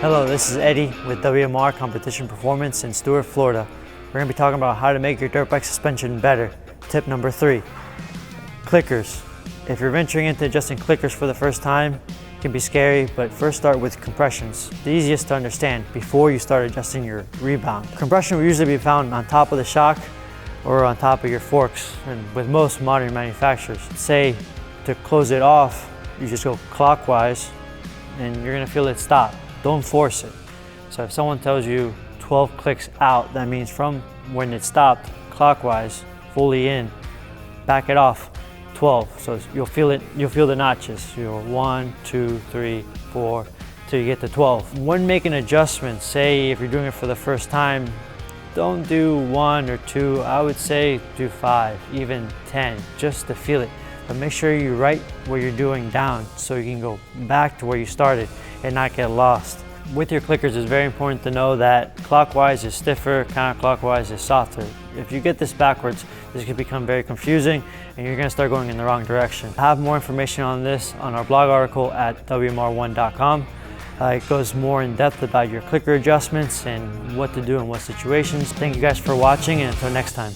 Hello, this is Eddie with WMR Competition Performance in Stuart, Florida. We're going to be talking about how to make your dirt bike suspension better. Tip number 3, clickers. If you're venturing into adjusting clickers for the first time, it can be scary, but first start with compressions. The easiest to understand before you start adjusting your rebound. Compression will usually be found on top of the shock or on top of your forks, and with most modern manufacturers. Say to close it off, you just go clockwise and you're going to feel it stop. Don't force it. So if someone tells you 12 clicks out, that means from when it stopped clockwise, fully in, back it off 12. So you'll feel it, you'll feel the notches. You'll 1, 2, 3, 4, till you get to 12. When making adjustments, say if you're doing it for the first time, don't do 1 or 2, I would say do 5, even 10, just to feel it. But make sure you write what you're doing down so you can go back to where you started and not get lost. With your clickers, it's very important to know that clockwise is stiffer, counterclockwise is softer. If you get this backwards, this can become very confusing and you're going to start going in the wrong direction. I have more information on this on our blog article at WMR1.com. It goes more in depth about your clicker adjustments and what to do in what situations. Thank you guys for watching, and until next time.